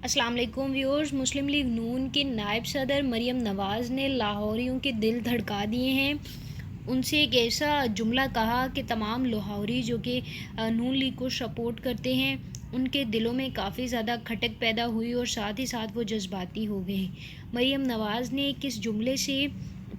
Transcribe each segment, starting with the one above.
السلام علیکم ویورز، مسلم لیگ نون کے نائب صدر مریم نواز نے لاہوریوں کے دل دھڑکا دیے ہیں۔ ان سے ایک ایسا جملہ کہا کہ تمام لاہوری جو کہ نون لیگ کو سپورٹ کرتے ہیں ان کے دلوں میں کافی زیادہ کھٹک پیدا ہوئی اور ساتھ ہی ساتھ وہ جذباتی ہو گئے۔ مریم نواز نے کس جملے سے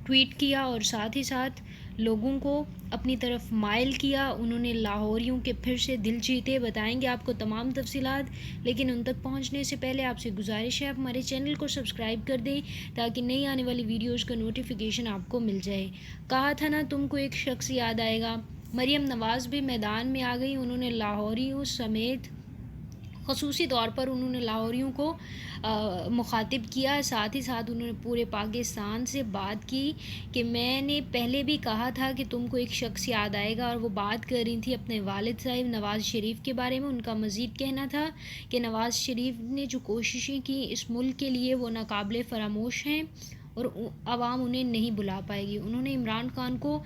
ٹویٹ کیا اور ساتھ ہی ساتھ لوگوں کو اپنی طرف مائل کیا، انہوں نے لاہوریوں کے پھر سے دل جیتے، بتائیں گے آپ کو تمام تفصیلات، لیکن ان تک پہنچنے سے پہلے آپ سے گزارش ہے آپ ہمارے چینل کو سبسکرائب کر دیں تاکہ نئی آنے والی ویڈیوز کا نوٹیفیکیشن آپ کو مل جائے۔ کہا تھا نا تم کو ایک شخص یاد آئے گا، مریم نواز بھی میدان میں آ گئی۔ انہوں نے لاہوریوں سمیت خصوصی طور پر انہوں نے لاہوریوں کو مخاطب کیا، ساتھ ہی ساتھ انہوں نے پورے پاکستان سے بات کی کہ میں نے پہلے بھی کہا تھا کہ تم کو ایک شخص یاد آئے گا، اور وہ بات کر رہی تھی اپنے والد صاحب نواز شریف کے بارے میں۔ ان کا مزید کہنا تھا کہ نواز شریف نے جو کوششیں کی اس ملک کے لیے وہ ناقابل فراموش ہیں اور عوام انہیں نہیں بھلا پائے گی۔ انہوں نے عمران خان کو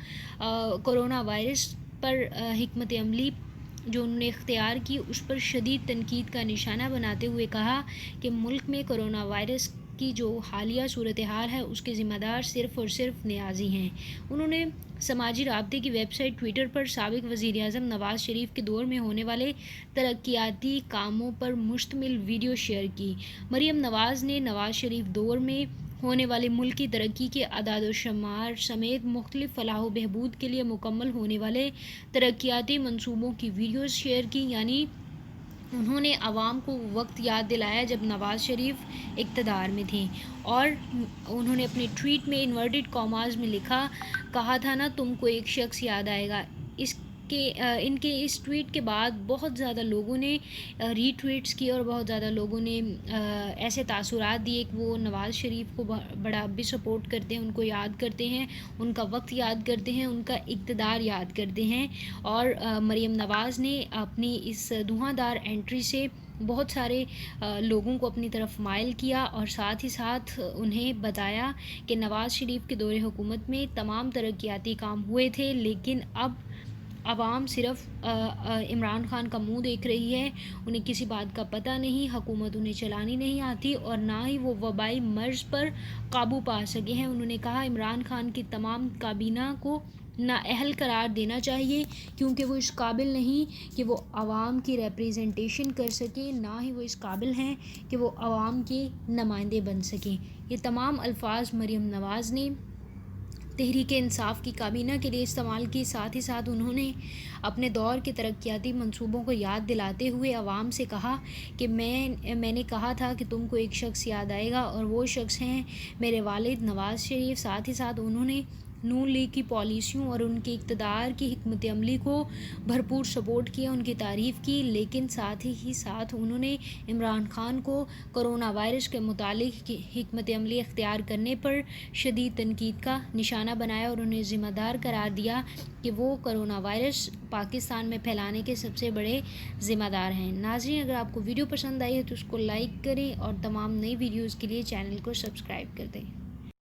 کرونا وائرس پر حکمت عملی جو انہوں نے اختیار کی اس پر شدید تنقید کا نشانہ بناتے ہوئے کہا کہ ملک میں کرونا وائرس کی جو حالیہ صورتحال ہے اس کے ذمہ دار صرف اور صرف نیازی ہیں۔ انہوں نے سماجی رابطے کی ویب سائٹ ٹویٹر پر سابق وزیر اعظم نواز شریف کے دور میں ہونے والے ترقیاتی کاموں پر مشتمل ویڈیو شیئر کی۔ مریم نواز نے نواز شریف دور میں ہونے والے ملک کی ترقی کے اعداد و شمار سمیت مختلف فلاح و بہبود کے لیے مکمل ہونے والے ترقیاتی منصوبوں کی ویڈیوز شیئر کی، یعنی انہوں نے عوام کو وقت یاد دلایا جب نواز شریف اقتدار میں تھے، اور انہوں نے اپنے ٹویٹ میں انورٹڈ کاماز میں لکھا، کہا تھا نا تم کو ایک شخص یاد آئے گا۔ ان کے اس ٹویٹ کے بعد بہت زیادہ لوگوں نے ری ٹویٹس کیے اور بہت زیادہ لوگوں نے ایسے تاثرات دیے کہ وہ نواز شریف کو بڑا بھی سپورٹ کرتے ہیں، ان کو یاد کرتے ہیں، ان کا وقت یاد کرتے ہیں، ان کا اقتدار یاد کرتے ہیں۔ اور مریم نواز نے اپنی اس دھواں دھار انٹری سے بہت سارے لوگوں کو اپنی طرف مائل کیا اور ساتھ ہی ساتھ انہیں بتایا کہ نواز شریف کے دور حکومت میں تمام ترقیاتی کام ہوئے تھے، لیکن اب عوام صرف عمران خان کا منہ دیکھ رہی ہے، انہیں کسی بات کا پتہ نہیں، حکومت انہیں چلانی نہیں آتی اور نہ ہی وہ وبائی مرض پر قابو پا سکے ہیں۔ انہوں نے کہا عمران خان کی تمام کابینہ کو نااہل قرار دینا چاہیے کیونکہ وہ اس قابل نہیں کہ وہ عوام کی ریپریزنٹیشن کر سکیں، نہ ہی وہ اس قابل ہیں کہ وہ عوام کے نمائندے بن سکیں۔ یہ تمام الفاظ مریم نواز نے تحریک انصاف کی کابینہ کے لیے استعمال کی، ساتھ ہی ساتھ انہوں نے اپنے دور کے ترقیاتی منصوبوں کو یاد دلاتے ہوئے عوام سے کہا کہ میں نے کہا تھا کہ تم کو ایک شخص یاد آئے گا اور وہ شخص ہیں میرے والد نواز شریف۔ ساتھ ہی ساتھ انہوں نے نون لیگ کی پالیسیوں اور ان کے اقتدار کی حکمت عملی کو بھرپور سپورٹ کیا، ان کی تعریف کی، لیکن ساتھ ہی ساتھ انہوں نے عمران خان کو کرونا وائرس کے متعلق حکمت عملی اختیار کرنے پر شدید تنقید کا نشانہ بنایا اور انہیں ذمہ دار قرار دیا کہ وہ کرونا وائرس پاکستان میں پھیلانے کے سب سے بڑے ذمہ دار ہیں۔ ناظرین، اگر آپ کو ویڈیو پسند آئی ہے تو اس کو لائک کریں اور تمام نئی ویڈیوز کے لیے چینل کو سبسکرائب کر دیں۔